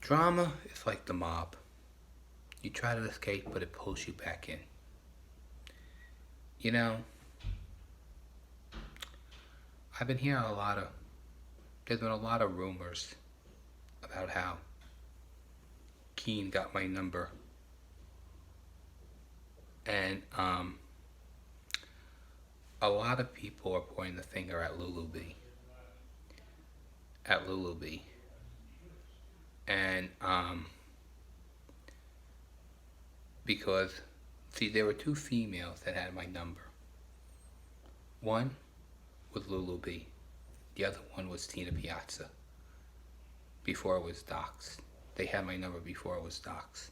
Drama is like the mob. You try to escape, but it pulls you back in. You know, I've been hearing there's been a lot of rumors about how Keene got my number. And a lot of people are pointing the finger at Lulu B. And because, see, there were two females that had my number. One was Lulu B. The other one was Tina Piazza. Before it was doxed. They had my number before it was doxed.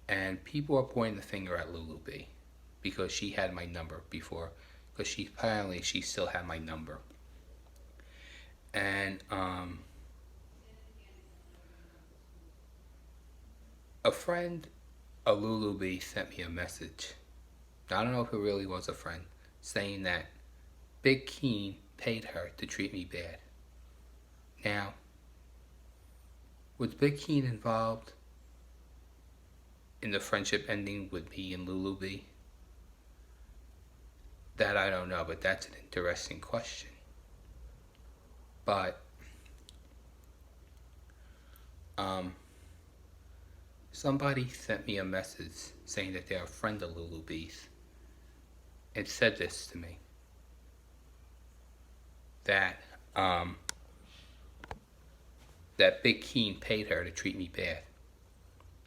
And people are pointing the finger at Lulu B because she had my number before, because she still had my number. And a friend of Lulu B sent me a message. I don't know if it really was a friend, saying that Big Keene paid her to treat me bad. Now, was Big Keene involved in the friendship ending with me and Lulu B? That I don't know, but that's an interesting question. But somebody sent me a message saying that they're a friend of Lulu B's and said this to me, that that Big Keene paid her to treat me bad,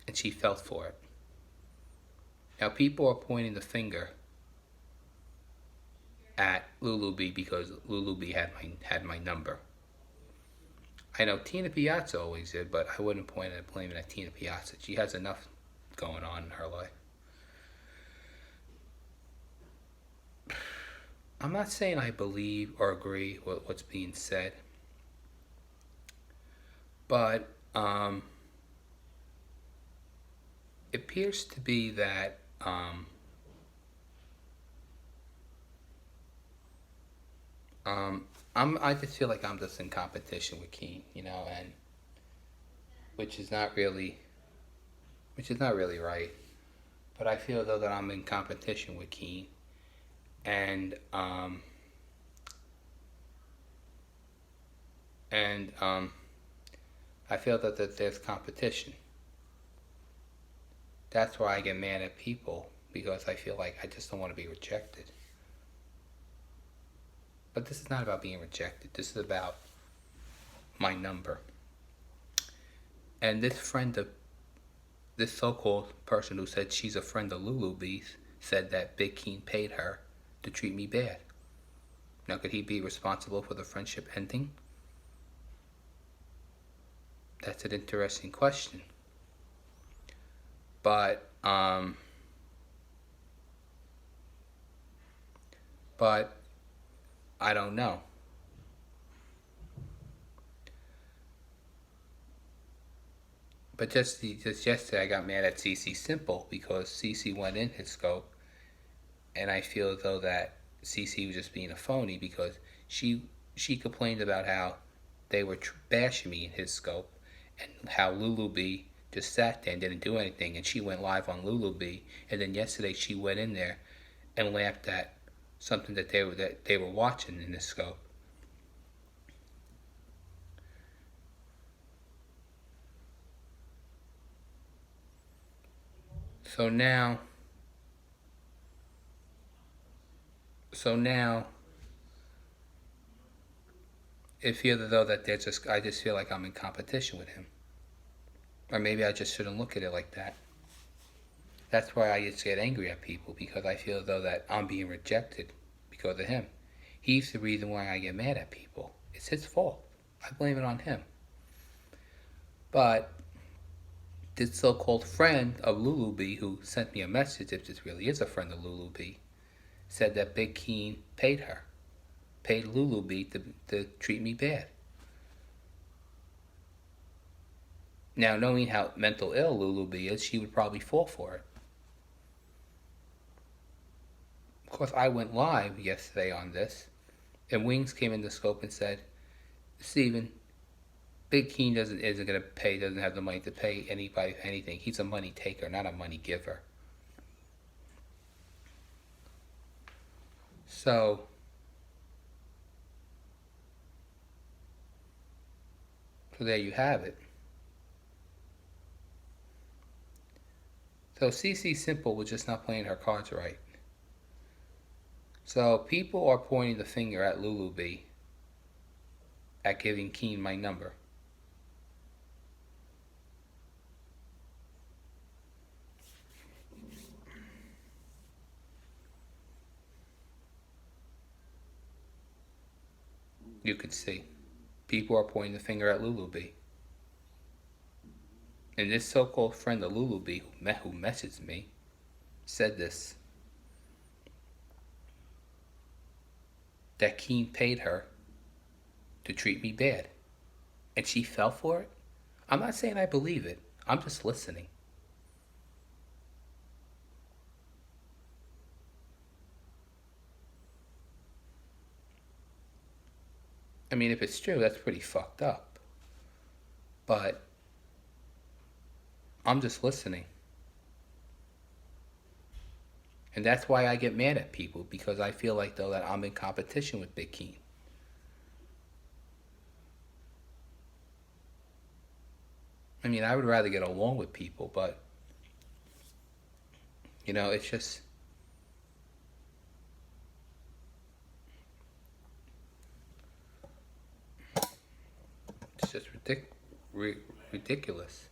and she felt for it. Now people are pointing the finger at Lulu B because Lulu B had my number. I know Tina Piazza always did, but I wouldn't point at blaming at Tina Piazza. She has enough going on in her life. I'm not saying I believe or agree with what's being said, but it appears to be that I just feel like I'm just in competition with Keene, and which is not really right. But I feel though that I'm in competition with Keene, and I feel that there's competition. That's why I get mad at people, because I feel like I just don't want to be rejected. But this is not about being rejected. This is about my number. And this so-called person who said she's a friend of Lulu B's said that Big Keene paid her to treat me bad. Now, could he be responsible for the friendship ending? That's an interesting question. But I don't know. But just yesterday, I got mad at CC Simple because CC went in his scope, and I feel as though that CC was just being a phony because she complained about how they were bashing me in his scope, and how Lulu B just sat there and didn't do anything, and she went live on Lulu B, and then yesterday she went in there and laughed at something that they were watching in the scope. So now it feels as though that I just feel like I'm in competition with him. Or maybe I just shouldn't look at it like that. That's why I just get angry at people, because I feel as though that I'm being rejected because of him. He's the reason why I get mad at people. It's his fault. I blame it on him. But this so-called friend of Lulu B, who sent me a message, if this really is a friend of Lulu B, said that Big Keene paid Lulu B to treat me bad. Now, knowing how mental ill Lulu B is, she would probably fall for it. Of course, I went live yesterday on this, And Wings came in the scope and said, Steven, Big Keene isn't gonna pay, doesn't have the money to pay anybody anything. He's a money taker, not a money giver. So there you have it. So CC Simple was just not playing her cards right. So people are pointing the finger at Lulu B at giving Keene my number. You could see. People are pointing the finger at Lulu B. And this so-called friend of Lulu B who messaged me said this. That Keene paid her to treat me bad. And she fell for it? I'm not saying I believe it. I'm just listening. I mean, if it's true, that's pretty fucked up. But I'm just listening. And that's why I get mad at people, because I feel like, though, that I'm in competition with Big Keene. I mean, I would rather get along with people, but, you know, it's just... It's just ridiculous.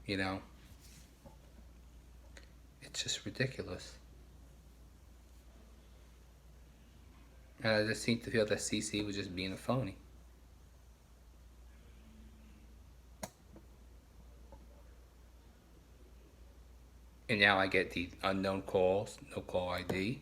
You know? It's just ridiculous. And I just seem to feel that CC was just being a phony. And now I get the unknown calls, no call ID.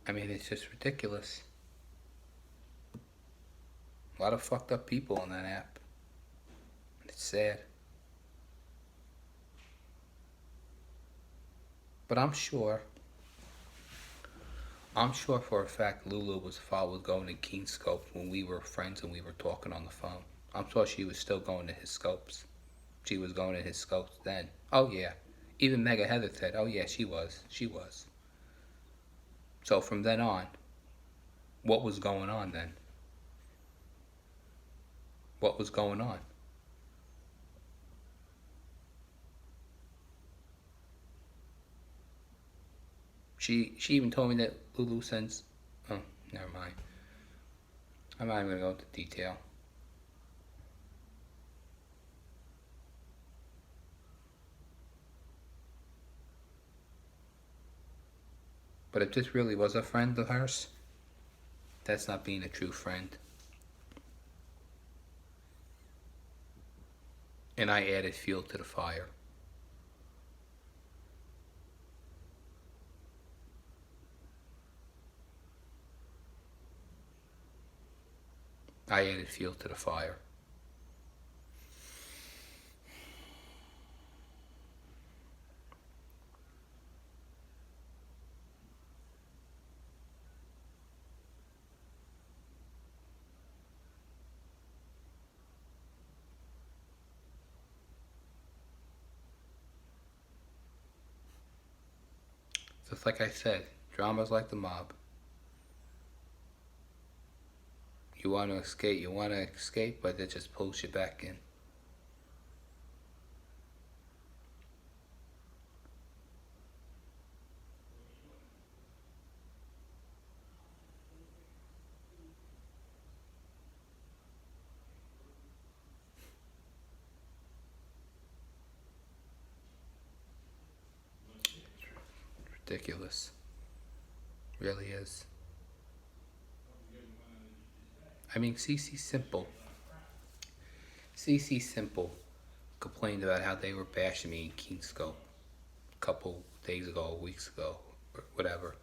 I mean, it's just ridiculous. A lot of fucked up people on that app. It's sad. But I'm sure for a fact Lulu was going to Keene's scopes when we were friends and we were talking on the phone. I'm sure she was still going to his scopes. She was going to his scopes then. Oh yeah. Even Mega Heather said, oh yeah, she was. She was. So from then on, what was going on then? What was going on? She even told me that Lulu sends... Oh, never mind. I'm not even going to go into detail. But if this really was a friend of hers, that's not being a true friend. And I added fuel to the fire. I added fuel to the fire. Just like I said, drama's like the mob. You want to escape, but it just pulls you back in. Ridiculous. Really is. I mean, CC Simple. CC Simple complained about how they were bashing me in Keene Scope a couple days ago, weeks ago, or whatever.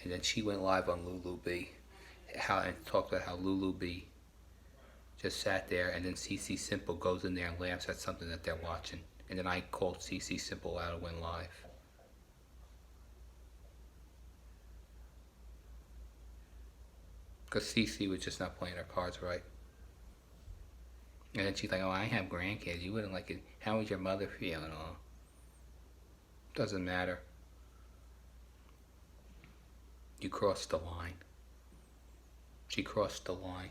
And then she went live on Lulu B, and talked about how Lulu B just sat there, and then CC Simple goes in there and laughs at something that they're watching. And then I called CC Simple out and went live. Because CC was just not playing her cards right. And then she's like, oh, I have grandkids. You wouldn't like it. How is your mother feeling? Oh, doesn't matter. You crossed the line. She crossed the line.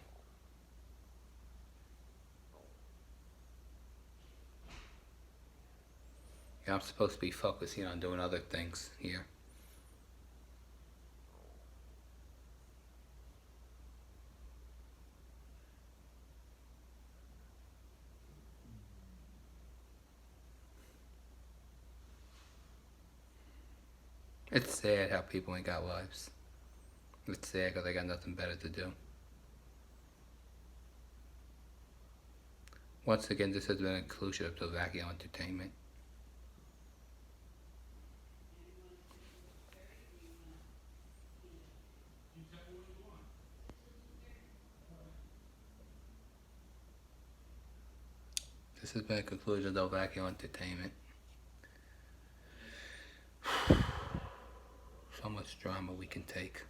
Yeah, I'm supposed to be focusing on doing other things here. It's sad how people ain't got lives. It's sad because they got nothing better to do. Once again, this has been a conclusion of the Vacuum Entertainment. This has been a conclusion of the Vacuum Entertainment. So much drama we can take.